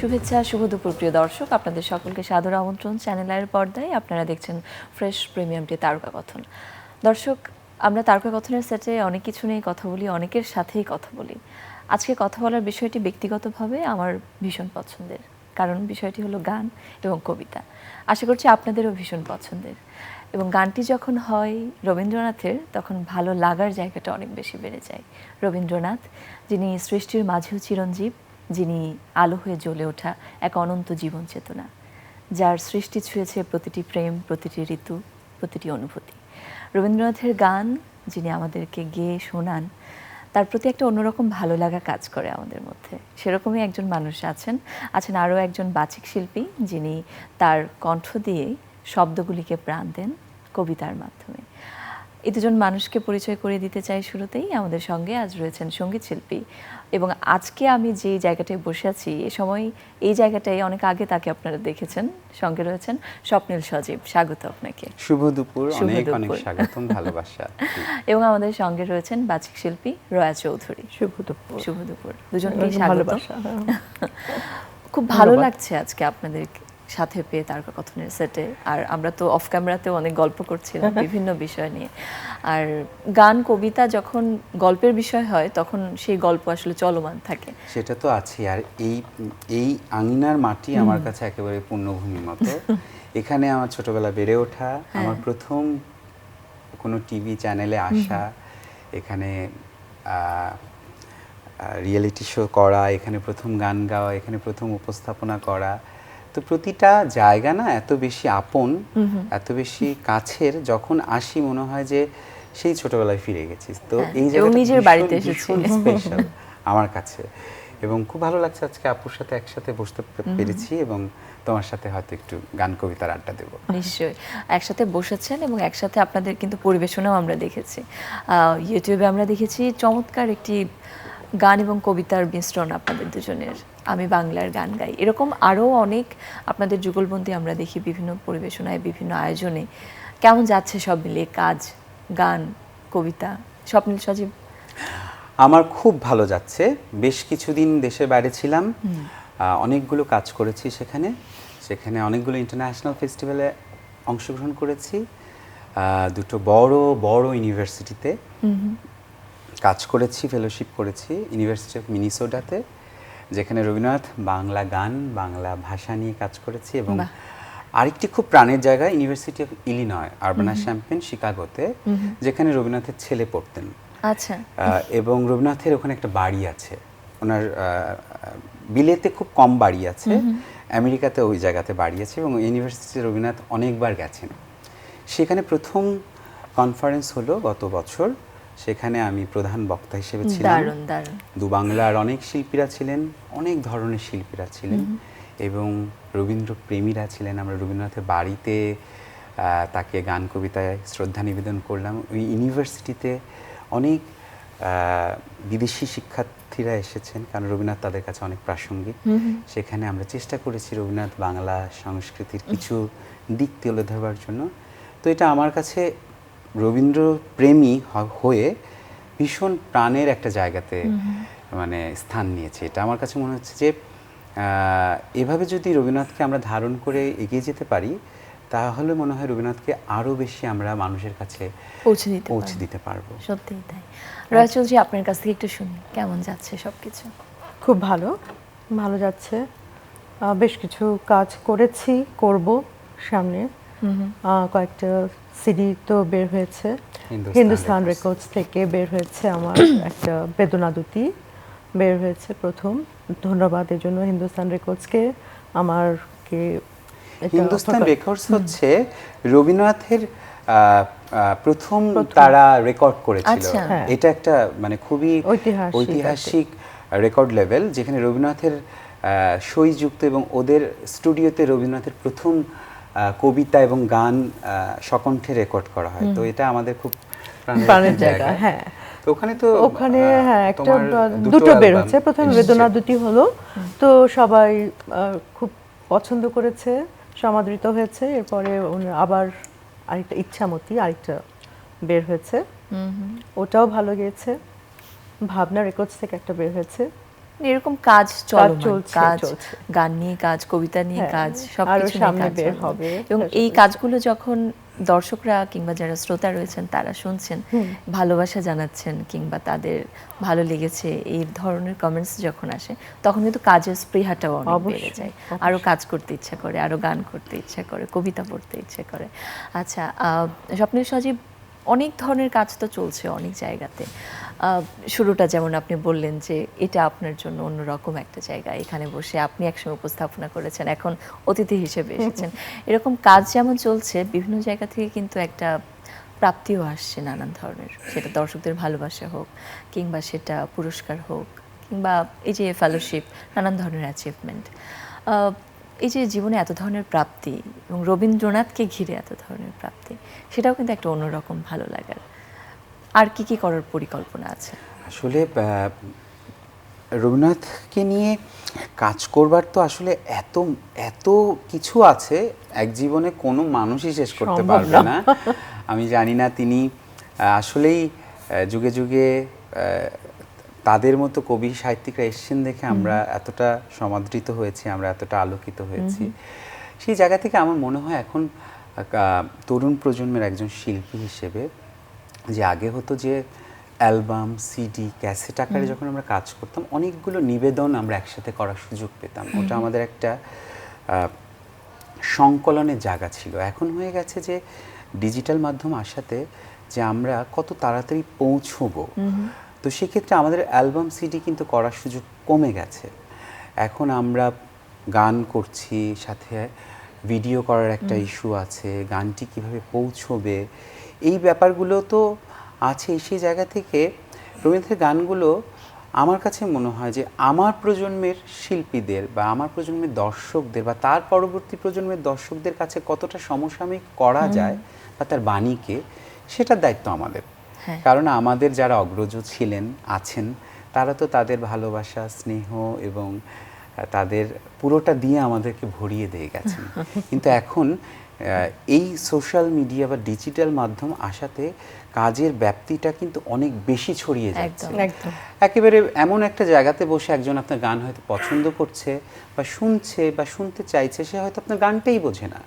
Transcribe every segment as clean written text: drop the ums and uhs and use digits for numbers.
শুভেচ্ছা, শুভ দুপুর প্রিয় দর্শক। আপনাদের সকলকে সাদর আমন্ত্রণ চ্যানেল আয়ের পর্দায়। আপনারা দেখছেন ফ্রেশ প্রিমিয়ামটি তারকা কথন। দর্শক, আমরা তারকা কথনের সেটে অনেক কিছু নিয়ে কথা বলি, অনেকের সাথেই কথা বলি। আজকে কথা বলার বিষয়টি ব্যক্তিগতভাবে আমার ভীষণ পছন্দের, কারণ বিষয়টি হলো গান এবং কবিতা। আশা করছি আপনাদেরও ভীষণ পছন্দের। এবং গানটি যখন হয় রবীন্দ্রনাথের, তখন ভালো লাগার জায়গাটা অনেক বেশি বেড়ে যায়। রবীন্দ্রনাথ, যিনি সৃষ্টির মাঝেও চিরঞ্জীব, যিনি আলো হয়ে জ্বলে ওঠা এক অনন্ত জীবন চেতনা, যার সৃষ্টি ছুঁয়েছে প্রতিটি প্রেম, প্রতিটি ঋতু, প্রতিটি অনুভূতি। রবীন্দ্রনাথের গান যিনি আমাদেরকে গেয়ে শোনান, তার প্রতি একটা অন্যরকম ভালো লাগা কাজ করে আমাদের মধ্যে। সেরকমই একজন মানুষ আছেন আরও একজন বাচিক শিল্পী, যিনি তার কণ্ঠ দিয়ে শব্দগুলিকে প্রাণ দেন কবিতার মাধ্যমে। এই দুজন মানুষকে পরিচয় করে দিতে চাই শুরুতেই। আমাদের সঙ্গে আজ রয়েছেন সঙ্গীত শিল্পী, এবং আজকে আমি যে জায়গাটায় বসে আছি এ সময় এই জায়গাটায় অনেক আগে তাকে আপনারা দেখেছেন। সঙ্গে রয়েছেন স্বপ্নিল সজীব। স্বাগত আপনাকে। শুভ দুপুর। অনেক অনেক স্বাগতম, ভালোবাসা। এবং আমাদের সঙ্গে রয়েছেন বাচিক শিল্পী রয়া চৌধুরী। শুভ দুপুর। শুভ দুপুর, দুজনকে স্বাগত। খুব ভালো ধন্যবাদ। লাগছে আজকে আপনাদের সাথে পেয়ে তারকা কথনের সেটে। আর আমরা তো অফ ক্যামেরাতেও অনেক গল্প করছিলাম বিভিন্ন বিষয় নিয়ে। আর গান কবিতা যখন গল্পের বিষয় হয়, তখন সেই গল্প আসলে চলমান থাকে। সেটা তো আছে। আর এই আঙিনার মাটি আমার কাছে একেবারে পূর্ণভূমির মতো। এখানে আমার ছোটবেলা বেড়ে ওঠা, আমার প্রথম কোনো টিভি চ্যানেলে আসা, এখানে রিয়েলিটি শো করা, এখানে প্রথম গান গাওয়া, এখানে প্রথম উপস্থাপনা করা। তো প্রতিটা জায়গা না এত বেশি আপন, এত বেশি কাছের, যখন আসি মনে হয় যে সেই ছোটবেলায় ফিরে গেছি। তো এই জায়গাটা নিজের বাড়িতে এসেছি স্পেশাল আমার কাছে। এবং খুব ভালো লাগছে আজকে আপুর সাথে একসাথে বসতে পেরেছি, এবং তোমার সাথে হয়তো একটু গান কবিতার আড্ডা দেব। নিশ্চয়ই একসাথে বসেছেন, এবং একসাথে আপনাদের কিন্তু পরিবেশনাও আমরা দেখেছি। ইউটিউবে আমরা দেখেছি চমৎকার একটি গান এবং কবিতার মিশ্রণ আপনাদের দুজনের। আমি বাংলার গান গাই, এরকম আরও অনেক আপনাদের যুগলবন্দি আমরা দেখি বিভিন্ন পরিবেশনায়, বিভিন্ন আয়োজনে। কেমন যাচ্ছে সব মিলিয়ে কাজ, গান, কবিতা? স্বপ্নিল সজীব। আমার খুব ভালো যাচ্ছে। বেশ কিছুদিন দেশের বাইরে ছিলাম, অনেকগুলো কাজ করেছি সেখানে অনেকগুলো ইন্টারন্যাশনাল ফেস্টিভ্যালে অংশগ্রহণ করেছি। দুটো বড় বড় ইউনিভার্সিটিতে কাজ করেছি, ফেলোশিপ করেছি। ইউনিভার্সিটি অফ মিনিসোটাতে, যেখানে রবীন্দ্রনাথ বাংলা গান, বাংলা ভাষা নিয়ে কাজ করেছি। এবং আরেকটি খুব প্রাণের জায়গা ইউনিভার্সিটি অফ ইলিনয় আরবানা-শ্যাম্পেন, শিকাগোতে, যেখানে রবীন্দ্রনাথের ছেলে পড়তেন। আচ্ছা। এবং রবীন্দ্রনাথের ওখানে একটা বাড়ি আছে। ওনার বিলেতে খুব কম বাড়ি আছে, আমেরিকাতে ওই জায়গাতে বাড়ি আছে, এবং ইউনিভার্সিটিতে রবীন্দ্রনাথ অনেকবার গেছেন। সেখানে প্রথম কনফারেন্স হলো গত বছর, সেখানে আমি প্রধান বক্তা হিসেবে ছিলাম। দু বাংলার অনেক শিল্পীরা ছিলেন, অনেক ধরনের শিল্পীরা ছিলেন, এবং রবীন্দ্র প্রেমীরা ছিলেন। আমরা রবীন্দ্রনাথের বাড়িতে তাকে গান কবিতায় শ্রদ্ধা নিবেদন করলাম। ওই ইউনিভার্সিটিতে অনেক বিদেশি শিক্ষার্থীরা এসেছেন, কারণ রবীন্দ্রনাথ তাদের কাছে অনেক প্রাসঙ্গিক। সেখানে আমরা চেষ্টা করেছি রবীন্দ্রনাথ বাংলা সংস্কৃতির কিছু দিক তুলে ধরবার জন্য। তো এটা আমার কাছে রবীন্দ্র প্রেমী হয়ে ভীষণ প্রাণের একটা জায়গাতে মানে স্থান নিয়েছে। এটা আমার কাছে মনে হচ্ছে যে এভাবে যদি রবীন্দ্রনাথকে আমরা ধারণ করে এগিয়ে যেতে পারি, তাহলে মনে হয় রবীন্দ্রনাথকে আরও বেশি আমরা মানুষের কাছে পৌঁছে দিতে পারবো। সত্যিই তাই। রয়া চৌধুরী, আপনার কাছ থেকে একটু শুনি, কেমন যাচ্ছে সবকিছু? খুব ভালো যাচ্ছে। বেশ কিছু কাজ করেছি, করব সামনে। কয়েকটা সিডি তো বের হয়েছে, হিন্দুস্তান রেকর্ডস থেকে বের হয়েছে। আমার একটা বেদনাদুতি বের হয়েছে প্রথম। ধন্যবাদ এর জন্য হিন্দুস্তান রেকর্ডসকে। আমারকে হিন্দুস্তান রেকর্ডস হচ্ছে রবীন্দ্রনাথের প্রথম তারা রেকর্ড করেছিল। এটা একটা মানে খুবই ঐতিহাসিক রেকর্ড লেভেল, যেখানে রবীন্দ্রনাথের সইযুক্ত, এবং ওদের স্টুডিওতে রবীন্দ্রনাথের প্রথম কবিতা এবং গান সকণ্ঠে রেকর্ড করা হয়। তো এটা আমাদের খুব প্রাণের জায়গা। হ্যাঁ, তো ওখানে একটা দুটো বের হচ্ছে। প্রথমে বেদনাদুতি হলো, তো সবাই খুব পছন্দ করেছে, সমাদৃত হয়েছে। এরপরে আবার আরেকটা ইচ্ছামতি আরেকটা বের হয়েছে, ওটাও ভালো গিয়েছে। ভাবনা রেকর্ডস থেকে একটা বের হয়েছে, এরকম কাজ চলমান, চলছে, কাজ চলছে। গান নিয়ে কাজ, কবিতা নিয়ে হ্যাঁ, কাজ, আরো সবকিছু নিয়ে সামনে কাজ বের চলমান। হবে, এবং এই পাশাপাশি। কাজগুলো যখন দর্শকরা কিংবা যারা শ্রোতা রয়েছেন তারা শুনছেন, ভালোবাসা জানাচ্ছেন কিংবা তাদের ভালো লেগেছে এই ধরনের কমেন্টস যখন আসে, তখন কিন্তু কাজের স্পৃহাটাও অনেক বেড়ে অবশ্যই, যায়, অবশ্যই। আরো কাজ করতে ইচ্ছা করে, আরো গান করতে ইচ্ছা করে, কবিতা পড়তে ইচ্ছে করে। আচ্ছা, স্বপ্নের সজীব, অনেক ধরনের কাজ তো চলছে অনেক জায়গাতে। শুরুটা যেমন আপনি বললেন যে এটা আপনার জন্য অন্যরকম একটা জায়গা, এখানে বসে আপনি একসময় উপস্থাপনা করেছেন, এখন অতিথি হিসেবে এসেছেন। এরকম কাজ যেমন চলছে, বিভিন্ন জায়গা থেকে কিন্তু একটা প্রাপ্তিও আসছে নানান ধরনের, সেটা দর্শকদের ভালোবাসা হোক কিংবা সেটা পুরস্কার হোক কিংবা এই যে ফেলোশিপ, নানান ধরনের অ্যাচিভমেন্ট। এই যে জীবনে এত ধরনের প্রাপ্তি এবং রবীন্দ্রনাথকে ঘিরে এত ধরনের প্রাপ্তি, সেটাও কিন্তু একটা অন্যরকম ভালো লাগার। আর কি কি করার পরিকল্পনা আছে? আসলে রবীন্দ্রনাথকে নিয়ে কাজ করবার তো আসলে এত এত কিছু আছে, এক জীবনে কোনো মানুষই শেষ করতে সম্ভব পারবে না। না। আমি জানি না তিনি আসলেই যুগে যুগে তাদের মতো কবি সাহিত্যিকরা এসেছেন দেখে আমরা এতটা সমাদৃত হয়েছি, আমরা এতটা আলোকিত হয়েছি। সেই জায়গা থেকে আমার মনে হয় এখন তরুণ প্রজন্মের একজন শিল্পী হিসেবে, যে আগে হতো যে অ্যালবাম, সিডি, ক্যাসেট আকারে যখন আমরা কাজ করতাম, অনেকগুলো নিবেদন আমরা একসাথে করার সুযোগ পেতাম, ওটা আমাদের একটা সংকলনের জায়গা ছিল। এখন হয়ে গেছে যে ডিজিটাল মাধ্যম আসাতে যে আমরা কত তাড়াতাড়ি পৌঁছবো, তো সেক্ষেত্রে আমাদের অ্যালবাম, সিডি কিন্তু করার সুযোগ কমে গেছে। এখন আমরা গান করছি, সাথে ভিডিও করার একটা ইস্যু আছে, গানটি কিভাবে পৌঁছবে, এই ব্যাপারগুলো তো আছে। সেই জায়গা থেকে রবীন্দ্রনাথের গানগুলো আমার কাছে মনে হয় যে আমার প্রজন্মের শিল্পীদের বা আমার প্রজন্মের দর্শকদের বা তার পরবর্তী প্রজন্মের দর্শকদের কাছে কতটা সমসাময়িক করা যায় বা তার বাণীকে, সেটার দায়িত্ব আমাদের। কারণ আমাদের যারা অগ্রজ ছিলেন, আছেন, তারা তো তাদের ভালোবাসা, স্নেহ এবং তাদের পুরোটা দিয়ে আমাদেরকে ভরিয়ে দিয়ে গেছেন। কিন্তু এখন এই সোশ্যাল মিডিয়া বা ডিজিটাল মাধ্যম আসাতে কাজের ব্যাপ্তিটা কিন্তু অনেক বেশি ছড়িয়ে যাচ্ছে। একদম। একেবারে এমন একটা জায়গাতে বসে একজন আপনার গান হয়তো পছন্দ করছে বা শুনছে বা শুনতে চাইছে, সে হয়তো আপনার গানটাই বোঝে না।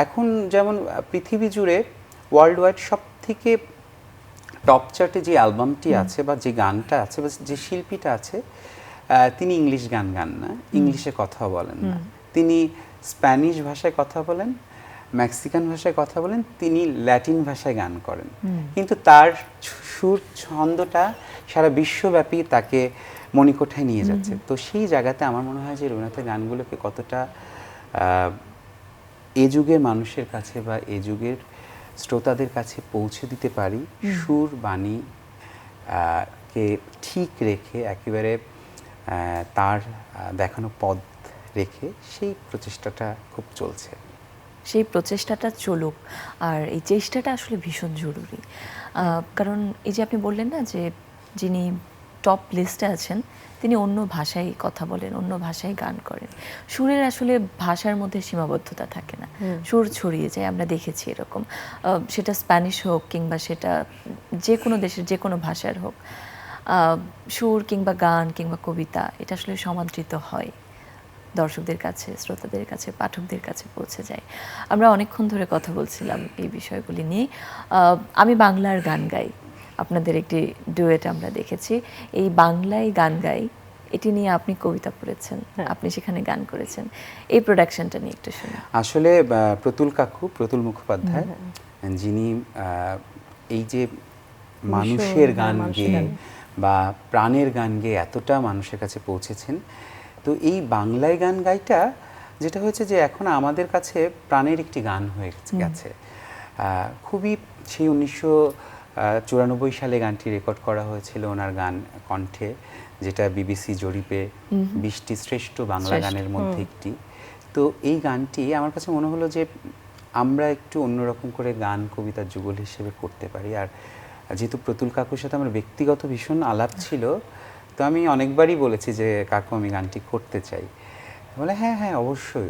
এখন যেমন পৃথিবী জুড়ে ওয়ার্ল্ড ওয়াইড সব থেকে টপ চার্টে যে অ্যালবামটি আছে বা যে গানটা আছে বা যে শিল্পীটা আছে, তিনি ইংলিশ গান গান না, ইংলিশে কথা বলেন না, তিনি স্প্যানিশ ভাষায় কথা বলেন, মেক্সিকান ভাষায় কথা বলেন, তিনি ল্যাটিন ভাষায় গান করেন, কিন্তু তার সুর ছন্দটা সারা বিশ্বব্যাপী তাকে মণিকোঠায় নিয়ে যাচ্ছে। তো সেই জায়গাতে আমার মনে হয় যে রবীন্দ্রনাথের গানগুলোকে কতটা এ যুগের মানুষের কাছে বা এ যুগের শ্রোতাদের কাছে পৌঁছে দিতে পারি, সুর বাণী কে ঠিক রেখে একেবারে তার দেখানো পথ রেখে, সেই প্রচেষ্টাটা খুব চলছে। সেই প্রচেষ্টাটা চলুক, আর এই চেষ্টাটা আসলে ভীষণ জরুরি। কারণ এই যে আপনি বললেন না যে যিনি টপ লিস্টে আছেন, তিনি অন্য ভাষায় কথা বলেন, অন্য ভাষায় গান করেন। সুরের আসলে ভাষার মধ্যে সীমাবদ্ধতা থাকে না, সুর ছড়িয়ে যায়। আমরা দেখেছি এরকম, সেটা স্প্যানিশ হোক কিংবা সেটা যে কোনো দেশের যে কোনো ভাষার হোক, সুর কিংবা গান কিংবা কবিতা এটা আসলে সমাদৃত হয়, দর্শকদের কাছে, শ্রোতাদের কাছে, পাঠকদের কাছে পৌঁছে যায়। আমরা অনেকক্ষণ ধরে কথা বলছিলাম এই বিষয়গুলি নিয়ে। আমি বাংলার গান গাই, আপনাদের একটি ডুয়েট আমরা দেখেছি। এই বাংলায় গান গাই, এটি নিয়ে আপনি কবিতা পড়েছেন, আপনি সেখানে গান করেছেন। এই প্রোডাকশনটা নিয়ে একটু শুনি। আসলে প্রতুল কাকু, প্রতুল মুখোপাধ্যায়, যিনি এই যে মানুষের গান গেয়ে বা প্রাণের গান গেয়ে এতটা মানুষের কাছে পৌঁছেছেন, তো এই বাংলায় গান গাইটা যেটা হয়েছে যে এখন আমাদের কাছে প্রাণের একটি গান হয়ে গেছে। খুবই সেই 1994 সালে গানটি রেকর্ড করা হয়েছিল ওনার গান কণ্ঠে, যেটা বিবিসি জরিপে 20টি শ্রেষ্ঠ বাংলা গানের মধ্যে একটি। তো এই গানটি আমার কাছে মনে হলো যে আমরা একটু অন্যরকম করে গান কবিতার যুগল হিসেবে করতে পারি। আর যেহেতু প্রতুল কাকুর সাথে আমার ব্যক্তিগত ভীষণ আলাপ ছিল, তো আমি অনেকবারই বলেছি যে কাকু আমি গানটি করতে চাই। বলে হ্যাঁ হ্যাঁ অবশ্যই,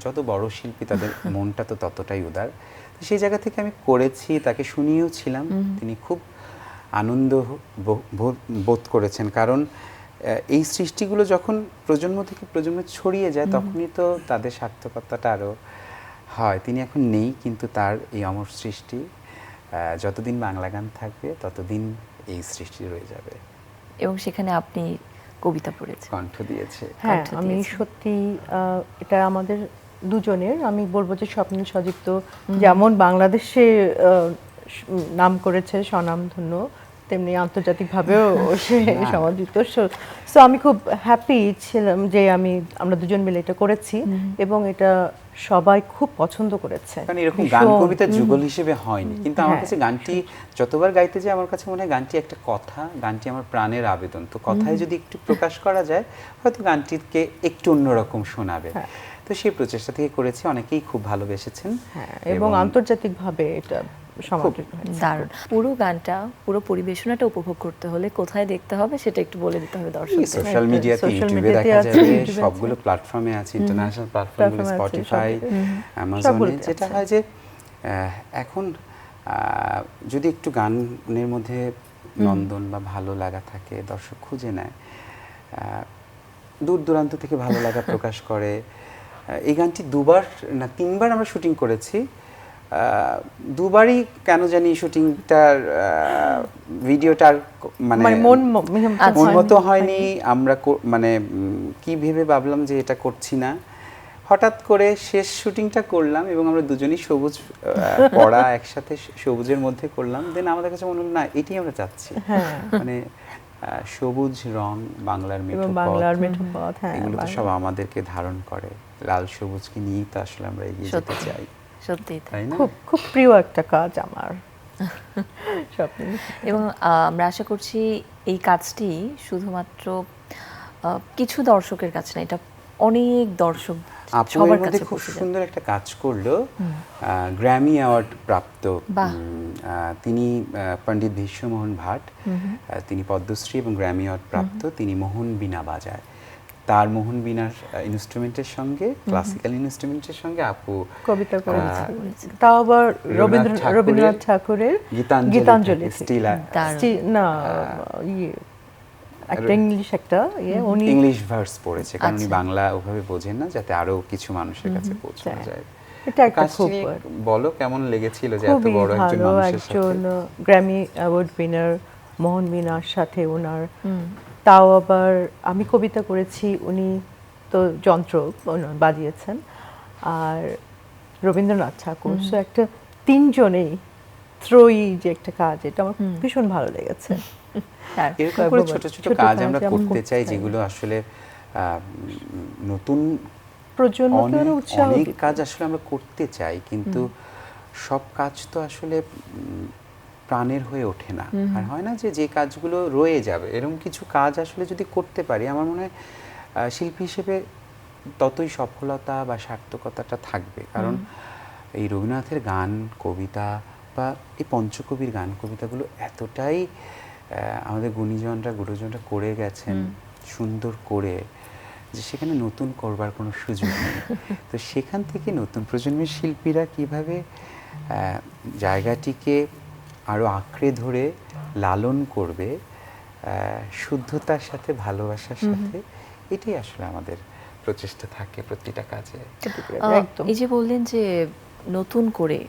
যত বড় শিল্পী তাদের মনটা তো ততটাই উদার। সেই জায়গা থেকে আমি করেছি, তাকে শুনিয়েও ছিলাম, তিনি খুব আনন্দ বোধ করেছেন। কারণ এই সৃষ্টিগুলো যখন প্রজন্ম থেকে প্রজন্মে ছড়িয়ে যায় তখনই তো তাদের সার্থকতাটা আরও হয়। তিনি এখন নেই, কিন্তু তার এই অমর সৃষ্টি যতদিন বাংলা গান থাকবে ততদিন এই সৃষ্টি রয়ে যাবে। এবং সেখানে আপনি কবিতা পড়েছেন, কণ্ঠ দিয়েছে। হ্যাঁ, কণ্ঠ আমি দিয়েছেন। সত্যি এটা আমাদের দুজনের, আমি বলবো যে স্বপ্নীল সজীব তো যেমন বাংলাদেশে নাম করেছে, স্বনামধন্য, তেমনি আন্তর্জাতিকভাবেও সে সমাদৃত। সো আমি খুব হ্যাপি ছিলাম যে আমরা দুজন মিলে এটা করেছি এবং এটা সবাই খুব পছন্দ করেছে। কারণ এরকম গান কবিতা যুগল হিসেবে হয়নি, কিন্তু আমার হ্যাঁ, কাছে গানটি যতবার গাইতে যাই আমার কাছে মনে হয় গানটি একটা কথা, গানটি আমার প্রাণের আবেদন। তো কথায় যদি একটু প্রকাশ করা যায় হয়তো গানটিকে একটু অন্যরকম শোনাবে। তো সেই প্রচেষ্টা থেকে করেছি, অনেকেই খুব ভালোবেসেছেন। হ্যাঁ, এবং আন্তর্জাতিকভাবে এটা সমাদৃত হয়েছে। দারুণ। পুরো গানটা, পুরো পরিবেশনাটা উপভোগ করতে হলে কোথায় দেখতে হবে সেটা একটু বলে দিতে হবে দর্শকদের। সোশ্যাল মিডিয়াতে, সোশ্যাল ইউটিউবে মিডিয়াতে দেখা আছে, যাবে, ইউটিউবে সবগুলো প্ল্যাটফর্মে আছে, ইন্টারন্যাশনাল প্ল্যাটফর্মগুলো, প্ল্যাটফর্মে আছে, স্পটিফাই, অ্যামাজনে। সবগুলোতে যেটা আছে। হয় যে এখন যদি একটু গানের মধ্যে নন্দন বা ভালো লাগা থাকে, দর্শক খুঁজে নেয়, দূর দূরান্ত থেকে ভালো লাগা প্রকাশ করে। এই গানটি 2বার না 3বার আমরা শুটিং করেছি। দুবারই কেন জানি শুটিংটার ভিডিওটার মানে মন মতো হয়নি। আমরা মানে কি ভেবে ভাবলাম যে এটা করছি না, হঠাৎ করে শেষ শুটিংটা করলাম এবং আমরা দুজনেই সবুজ পড়া একসাথে সবুজের মধ্যে করলাম। দেন আমাদের কাছে মনে হলো না, এটি আমরা চাচ্ছি। মানে সবুজ রং, বাংলার মেঠো পথ, এগুলো তো সব আমাদেরকে ধারণ করে। লাল সবুজকে নিয়েই তো আসলে আমরা এগিয়ে যেতে চাই। সত্যি তাই না? খুব খুব প্রিয় একটা কাজ আমার। স্বপ্নীল। এবং আমরা আশা করছি এই কাজটি শুধুমাত্র কিছু দর্শকের কাছে না, এটা অনেক দর্শক আপনার সবার মধ্যে কাছে খুব পৌঁছে যাবে। সুন্দর একটা কাজ করলো, গ্র্যামি অ্যাওয়ার্ড প্রাপ্ত তিনি পণ্ডিত ভীষ্মমোহন ভাট, তিনি পদ্মশ্রী এবং গ্র্যামি অ্যাওয়ার্ড প্রাপ্ত। তিনি মোহন বীণা বাজায়। তার মোহন বীণার ইনস্ট্রুমেন্টের সঙ্গে, ক্লাসিক্যাল ইনস্ট্রুমেন্টের সঙ্গে আপু কবিতা করেছে, তাও আবার রবীন্দ্রনাথ ঠাকুরের গীতাঞ্জলি। না, একটা ইংলিশ একটা উনি ইংলিশ ভার্স পড়েছে, কারণ উনি বাংলা ওভাবে বোঝেন না, যাতে আরো কিছু মানুষের কাছে পৌঁছানো যায়। এটা একটা কাজটি খুব নিয়ে বলো, কেমন লেগেছিল যে এত খুবই বড় একজন ভালো, মানুষের সাথে? একজন গ্র্যামি অ্যাওয়ার্ড উইনার মোহন বীণার সাথে ওনার, তাও আবার আমি কবিতা করেছি, উনি তো যন্ত্র বাজিয়েছেন, আর রবীন্দ্রনাথ ঠাকুর। সো একটা তিনজনেই ত্রয়ী যে একটা কাজ, এটা আমার ভীষণ ভালো লেগেছে। এরকম করে ছোট ছোট কাজ আমরা করতে চাই, যেগুলো আসলে নতুন প্রজন্মকে আরো উৎসাহ অনেক দিবে। কাজ আসলে আমরা করতে চাই, কিন্তু সব কাজ তো আসলে প্রাণের হয়ে ওঠে না। আর হয় না যে কাজগুলো রয়ে যাবে, এরকম কিছু কাজ আসলে যদি করতে পারি, আমার মনে হয় শিল্পী হিসেবে ততই সফলতা বা সার্থকতাটা থাকবে। কারণ এই রবীন্দ্রনাথের গান, কবিতা বা এই পঞ্চকবির গান কবিতাগুলো এতটাই আমাদের গুরুজনরা করে গেছেন সুন্দর করে, যে সেখানে নতুন করবার কোনো সুযোগ নেই। তো সেখান থেকে নতুন প্রজন্মের শিল্পীরা কিভাবে জায়গাটিকে আরো আঁকড়ে ধরে লালন করবে শুদ্ধতার সাথে, ভালোবাসার সাথে, এটাই আসলে আমাদের প্রচেষ্টা থাকে প্রতিটা কাজে। এই যে বললেন যে নতুন করে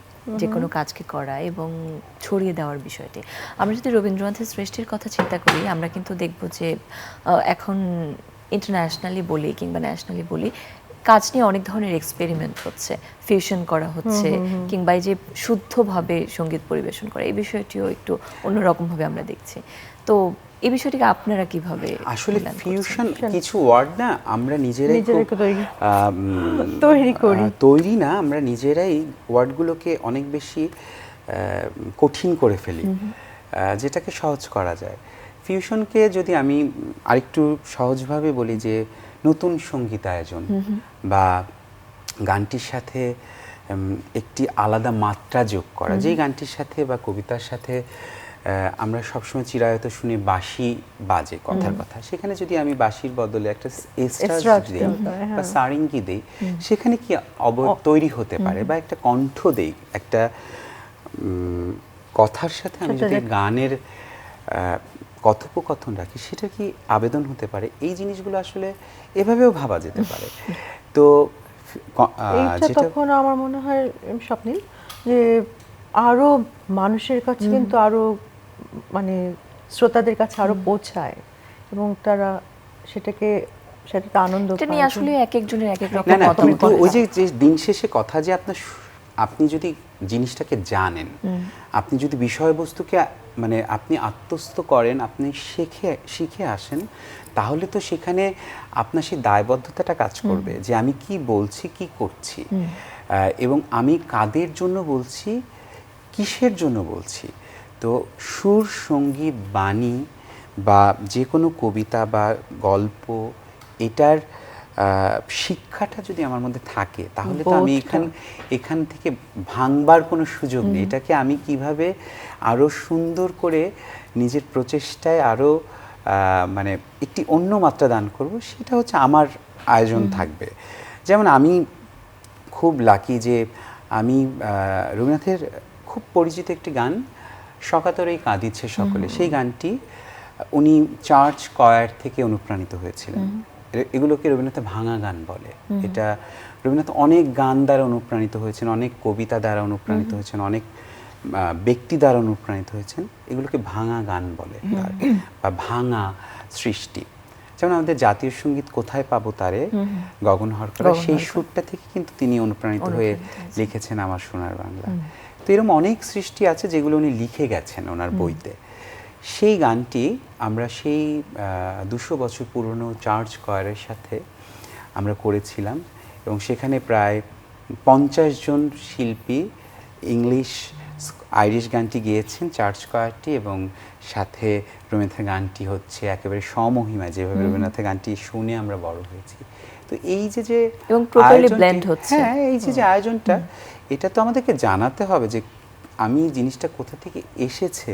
যে কোনো কাজকে করা এবং ছড়িয়ে দেওয়ার বিষয়টি, আমরা যদি রবীন্দ্রনাথের সৃষ্টির কথা চিন্তা করি, আমরা কিন্তু দেখব যে এখন ইন্টারন্যাশনালি বলি কিংবা ন্যাশনালি বলি, কাজ নিয়ে অনেক ধরনের এক্সপেরিমেন্ট হচ্ছে, ফিউশন করা হচ্ছে, কিংবা এই যে শুদ্ধভাবে সঙ্গীত পরিবেশন করা, এই বিষয়টিও একটু অন্যরকমভাবে আমরা দেখছি। তো এই বিষয়টিকে আপনারা কিভাবে আসলে ফিউশন কিছু ওয়ার্ড না আমরা নিজেরাই তৈরি না, আমরা নিজেরাই ওয়ার্ডগুলোকে অনেক বেশি কঠিন করে ফেলি, যেটাকে সহজ করা যায়। ফিউশনকে যদি আমি আরেকটু সহজভাবে বলি, যে নতুন সঙ্গীতায়োজন বা গানটির সাথে একটি আলাদা মাত্রা যোগ করা, যেই গানটির সাথে বা কবিতার সাথে আমরা সবসময় চিরায়ত শুনি বাঁশি বাজে, কথার কথা, সেখানে যদি আমি বাঁশির বদলে একটা এস্ট্রাস দিই বা সারিঙ্গি দিই, সেখানে কি তৈরি হতে পারে, বা একটা কণ্ঠ দেই, একটা কথার সাথে আমি যদি গানের কথোপকথন রাখি, সেটা কি আবেদন হতে পারে? এই জিনিসগুলো আসলে এভাবেও ভাবা যেতে পারে। তো এইটা যেটা তখন আমার মনে হয় স্বপ্নিল, যে আরো মানুষের কাছে কিন্তু আরো মানে শ্রোতাদের কাছে আরো পৌঁছায় এবং তারা সেটাকে আনন্দ এটা পায়। নিয়ে আসলে এক একজনের এক এক রকম না না, মতামত কিন্তু থাকে। ওই যে যে দিন শেষে কথা যে আপনি যদি জিনিসটাকে জানেন, আপনি যদি বিষয়বস্তুকে মানে আপনি আত্মস্থ করেন, আপনি শিখে আসেন, তাহলে তো সেখানে আপনার সেই দায়বদ্ধতাটা কাজ করবে যে আমি কি বলছি, কি করছি, এবং আমি কাদের জন্য বলছি, কিসের জন্য বলছি। তো সুর, সঙ্গীত, বাণী বা যে কোনো কবিতা বা গল্প, এটার শিক্ষাটা যদি আমার মধ্যে থাকে, তাহলে তো আমি এখান থেকে ভাঙবার কোনো সুযোগ নেই। এটাকে আমি কিভাবে আরো সুন্দর করে নিজের প্রচেষ্টায় আরো মানে একটি অন্য মাত্রা দান করব, সেটা হচ্ছে আমার আয়োজন থাকবে। যেমন আমি খুব লাকি যে আমি রবীন্দ্রনাথের খুব পরিচিত একটি গান, সকাতরেই কাঁদিছে সকলে, সেই গানটি উনি চার্চ কয়ার থেকে অনুপ্রাণিত হয়েছিলেন। এগুলোকে রবীন্দ্রনাথ ভাঙা গান বলে। এটা রবীন্দ্রনাথ অনেক গান দ্বারা অনুপ্রাণিত হয়েছেন, অনেক কবিতা দ্বারা অনুপ্রাণিত হয়েছেন, অনেক ব্যক্তি দ্বারা অনুপ্রাণিত হয়েছেন। এগুলোকে ভাঙা গান বলে বা ভাঙা সৃষ্টি। যেমন আমাদের জাতীয় সঙ্গীত কোথায় পাবো তারে, গগন হরকরা, সেই সুরটা থেকে কিন্তু তিনি অনুপ্রাণিত হয়ে লিখেছেন আমার সোনার বাংলা। তো এরকম অনেক সৃষ্টি আছে যেগুলো উনি লিখে গেছেন ওনার বইতে। সেই গানটি আমরা সেই 200 বছর পুরনো চার্চ কয়ারের সাথে আমরা করেছিলাম, এবং সেখানে প্রায় 50 জন শিল্পী ইংলিশ আইরিশ গানটি গেয়েছেন, চার্চ কয়ারটি, এবং সাথে রবীন্দ্রনাথের গানটি হচ্ছে একেবারে সমহিমায়, যেভাবে রবীন্দ্রনাথের গানটি শুনে আমরা বড় হয়েছি। তো এই যে এবং প্রপারলি ব্লেন্ড হচ্ছে, হ্যাঁ, এই যে আয়োজনটা, এটা তো আমাদেরকে জানাতে হবে যে আমি জিনিসটা কোথা থেকে এসেছে,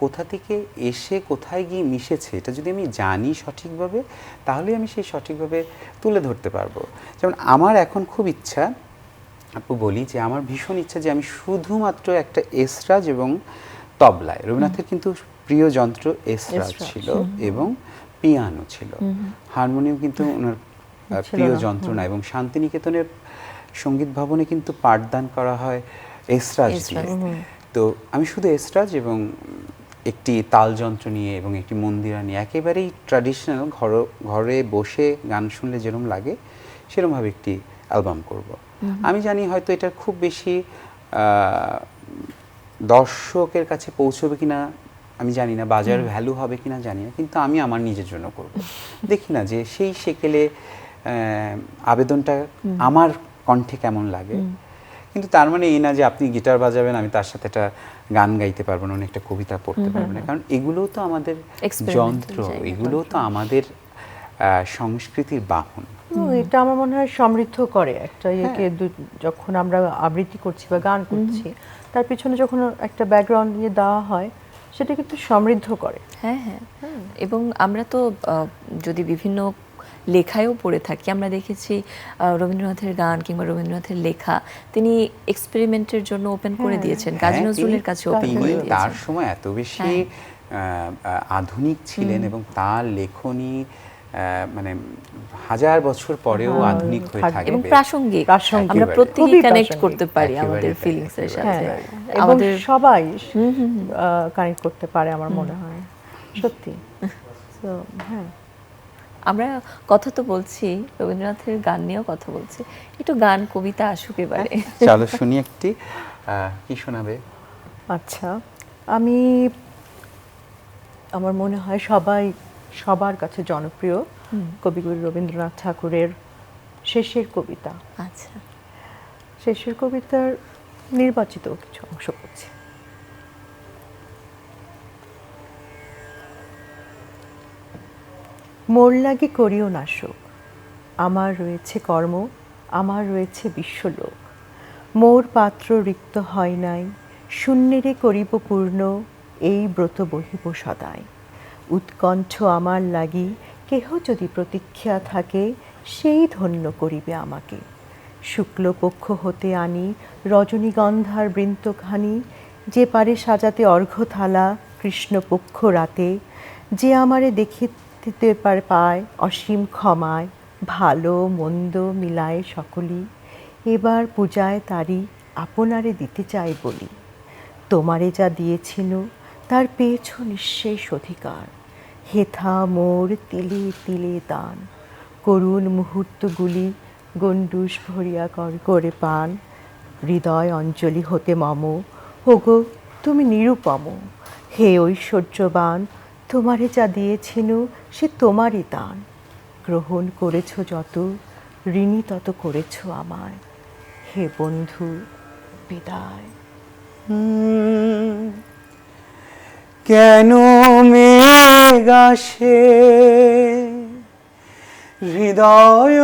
কোথা থেকে এসে কোথায় গিয়ে মিশেছে, এটা যদি আমি জানি সঠিকভাবে, তাহলে আমি সেই সঠিকভাবে তুলে ধরতে পারবো। যেমন আমার এখন খুব ইচ্ছা, আপু বলি যে আমার ভীষণ ইচ্ছা যে আমি শুধুমাত্র একটা এসরাজ এবং তবলায়, রবীন্দ্রনাথের কিন্তু প্রিয় যন্ত্র এসরাজ ছিল এবং পিয়ানো ছিল, হারমোনিয়াম কিন্তু ওনার প্রিয় যন্ত্র না, এবং শান্তিনিকেতনের সঙ্গীত ভবনে কিন্তু পাঠদান করা হয় এসরাজ দিয়ে। তো আমি শুধু এসরাজ এবং একটি তাল যন্ত্র নিয়ে এবং একটি মন্দিরা নিয়ে, একেবারেই ট্র্যাডিশনাল, ঘরে বসে গান শুনলে যেরকম লাগে সেরকমভাবে একটি অ্যালবাম করব। আমি জানি হয়তো এটা খুব বেশি দর্শকের কাছে পৌঁছবে কিনা আমি জানি না, বাজার ভ্যালু হবে কিনা জানি না, কিন্তু আমি আমার নিজের জন্য করব। দেখি না যে সেই সেকেলে আবেদনটা আমার কণ্ঠে কেমন লাগে। কিন্তু তার মানে এই না যে আপনি গিটার বাজাবেন, আমি তার সাথে একটা গান গাইতে পারবো না, একটা কবিতা পড়তে পারবো না, কারণ এগুলোও তো আমাদের যন্ত্র, এগুলোও তো আমাদের সংস্কৃতির বাহন। এটা আমার মনে হয় সমৃদ্ধ করে একটা ইয়েকে। যখন আমরা আবৃত্তি করছি বা গান করছি, তার পিছনে যখন একটা ব্যাকগ্রাউন্ড দিয়ে দেওয়া হয়, সেটা কিন্তু সমৃদ্ধ করে। হ্যাঁ হ্যাঁ, এবং আমরা তো যদি বিভিন্ন লেখায়ও পড়ে থাকি, আমরা দেখেছি রবীন্দ্রনাথের গান কিংবা রবীন্দ্রনাথের লেখা তিনি এক্সপেরিমেন্টের জন্য ওপেন করে দিয়েছেন, কাজী নজরুলের কাছে ওপেন করে দিয়েছেন। তার সময় এত বেশি আধুনিক ছিলেন এবং তার লেখনী মানে 1000 বছর পরেও আধুনিক হয়ে থাকবে এবং প্রাসঙ্গিক, আমরা প্রত্যেকেই কানেক্ট করতে পারি আমাদের ফিলিংস এর সাথে, এবং সবাই কানেক্ট করতে পারে আমার মনে হয়, সত্যি। তো হ্যাঁ, আমরা কথা তো বলছি, রবীন্দ্রনাথের গান নিয়েও কথা বলছি, একটু গান কবিতা আসুক এবারে। চলো শুনি একটি, কি শোনাবে? আচ্ছা, আমার মনে হয় সবার কাছে জনপ্রিয় কবিগুরু রবীন্দ্রনাথ ঠাকুরের শেষের কবিতা। আচ্ছা, শেষের কবিতার নির্বাচিত কিছু অংশ করছি। মোর লাগি করিও না শোক, আমার রয়েছে কর্ম, আমার রয়েছে বিশ্বলোক। মোর পাত্র রিক্ত হয় নাই, শূন্যেরে করিব পূর্ণ, এই ব্রত বহিব সদাই। উৎকণ্ঠ আমার লাগি কেহ যদি প্রতীক্ষা থাকে, সেই ধন্য করিবে আমাকে। শুক্লপক্ষ হতে আনি রজনীগন্ধার বৃন্তখানি, যে পারে সাজাতে অর্ঘ্য থালা কৃষ্ণপক্ষ রাতে। যে আমারে দেখিতে পায় অসীম ক্ষমায়, ভালো মন্দ মিলায় সকলই, এবার পূজায় তারি আপনারে দিতে চাই বলি। তোমারে যা দিয়েছিল তার পেয়েছ নিঃশেষ অধিকার, হেথা মোর তিলে তিলে দান, করুণ মুহূর্তগুলি গণ্ডূষ ভরিয়া করে পান, হৃদয় অঞ্জলি হতে মম, ওগো তুমি নিরুপম। হে ঐশ্বর্যবান, তোমারে যা দিয়েছিল সে তোমারই দান, গ্রহণ করেছ যত, ঋণী তত করেছ আমায়, হে বন্ধু বিদায়। কেন মেঘ আসে হৃদয়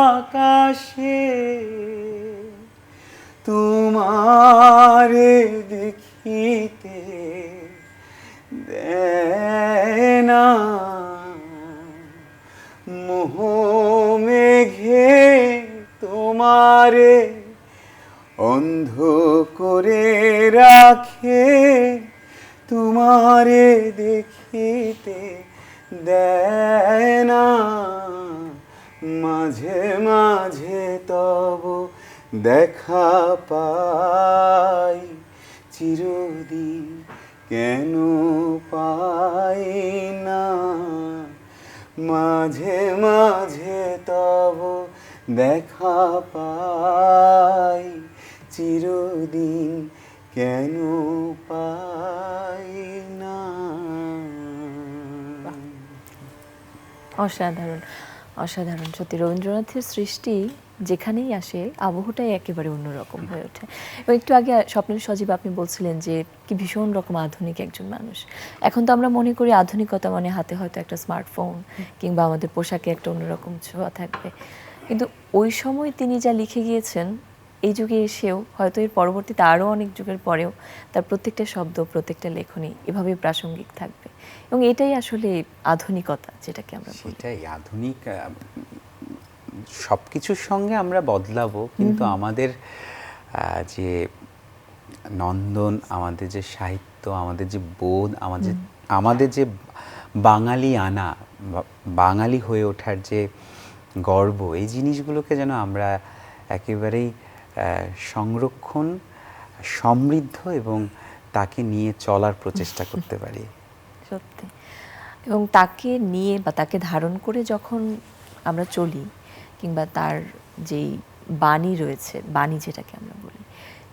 আকাশে, তোমারে দেখিতে দেয় না, মোহ মেঘে তোমারে অন্ধ করে রাখে, তোমারে দেখিতে দেয় না, মাঝে মাঝে তব দেখা পাই, চিরদিন কেন পাই না, মাঝে মাঝে তব দেখা পাই, চিরদিন কেন পাই না। অসাধারণ, অসাধারণ। সত্যি রবীন্দ্রনাথের সৃষ্টি যেখানেই আসে আবহটাই একেবারে অন্যরকম হয়ে ওঠে। এবং একটু আগে স্বপ্নের সজীব আপনি বলছিলেন যে কি ভীষণ রকম আধুনিক একজন মানুষ। এখন তো আমরা মনে করি আধুনিকতা মানে হাতে হয়তো একটা স্মার্টফোন কিংবা আমাদের পোশাকে একটা অন্যরকম ছোঁয়া থাকবে, কিন্তু ওই সময় তিনি যা লিখে গিয়েছেন এই যুগে এসেও হয়তো এর পরবর্তীতে আরও অনেক যুগের পরেও তার প্রত্যেকটা শব্দ প্রত্যেকটা লেখনী এভাবেই প্রাসঙ্গিক থাকবে। এবং এটাই আসলে আধুনিকতা যেটাকে আমরা বলি। সেটাই আধুনিক, সব কিছুর সঙ্গে আমরা বদলাবো, কিন্তু আমাদের যে নন্দন, আমাদের যে সাহিত্য, আমাদের যে বোধ, আমাদের যে বাঙালি আনা, বাঙালি হয়ে ওঠার যে গর্ব, এই জিনিসগুলোকে যেন আমরা একেবারেই সংরক্ষণ, সমৃদ্ধ এবং তাকে নিয়ে চলার প্রচেষ্টা করতে পারি। সত্যি। এবং তাকে নিয়ে বা তাকে ধারণ করে যখন আমরা চলি, কিংবা তার যেই বাণী রয়েছে, বাণী যেটাকে আমরা বলি,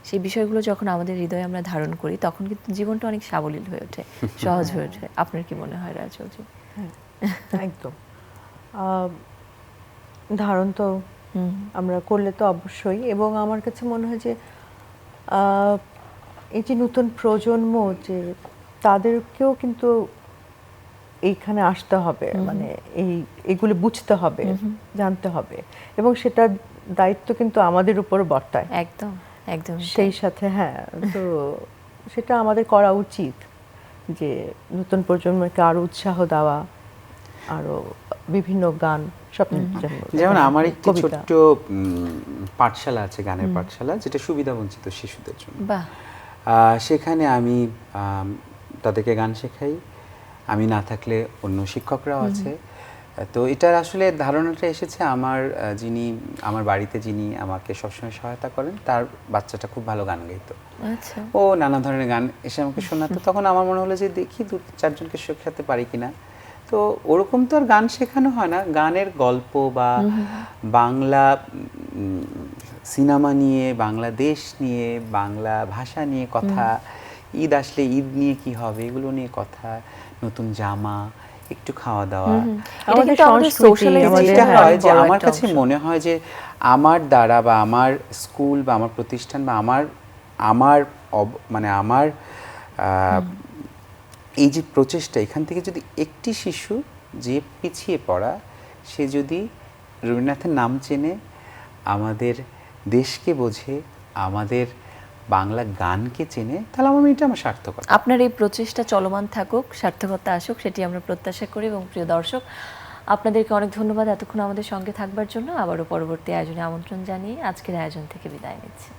সেই বিষয়গুলো যখন আমাদের হৃদয়ে আমরা ধারণ করি তখন কিন্তু জীবনটা অনেক সাবলীল হয়ে ওঠে, সহজ হয়ে ওঠে। আপনার কি মনে হয় রাজ চৌধুরী? একদম। ধারণ তো আমরা করলে তো অবশ্যই, এবং আমার কাছে মনে হয় যে এই যে নতুন প্রজন্ম, যে তাদেরকেও কিন্তু এইখানে আসতে হবে, মানে এইগুলো বুঝতে হবে, জানতে হবে, এবং সেটার দায়িত্ব কিন্তু আমাদের উপর বর্তায়। একদম একদম। সেই সাথে হ্যাঁ, তো সেটা আমাদের করা উচিত, যে নতুন প্রজন্মকে আরো উৎসাহ দেওয়া, আরো বিভিন্ন গান, যেমন আমার একটি ছোট্ট পাঠশালা আছে, গানের পাঠশালা, যেটা সুবিধাবঞ্চিত শিশুদের জন্য। সেখানে আমি তাদেরকে গান শেখাই, আমি না থাকলে অন্য শিক্ষকরাও আছে। তো এটার আসলে ধারণাটা এসেছে যিনি আমার বাড়িতে যিনি আমাকে সবসময় সহায়তা করেন, তার বাচ্চাটা খুব ভালো গান গাইতো। আচ্ছা। ও নানা ধরনের গান এসে আমাকে শোনাতো, তখন আমার মনে হলো যে দেখি 2-4 জনকে শেখাতে পারি কিনা। তো ওরকম তো আর গান শেখানো হয় না, গানের গল্প বা বাংলা সিনেমা নিয়ে, বাংলাদেশ নিয়ে, বাংলা ভাষা নিয়ে কথা, ঈদ আসলে ঈদ নিয়ে কি হবে এগুলো নিয়ে কথা, নতুন জামা, একটু খাওয়া দাওয়া, আমাদের সংস্কৃতি, যেটা হয় যে আমার কাছে মনে হয় যে আমার দ্বারা বা আমার স্কুল বা আমার প্রতিষ্ঠান বা আমার এই যে প্রচেষ্টা, এখান থেকে যদি একটি শিশু যে পিছিয়ে পড়া, সে যদি রবীন্দ্রনাথের নাম চেনে, আমাদের দেশকে বোঝে, আমাদের বাংলা গানকে চেনে, তাহলে এটা আমার সার্থকতা। আপনার এই প্রচেষ্টা চলমান থাকুক, সার্থকতা আসুক, সেটি আমরা প্রত্যাশা করি। এবং প্রিয় দর্শক, আপনাদেরকে অনেক ধন্যবাদ এতক্ষণ আমাদের সঙ্গে থাকবার জন্য। আবারও পরবর্তী আয়োজনে আমন্ত্রণ জানিয়ে আজকের আয়োজন থেকে বিদায় নিচ্ছি।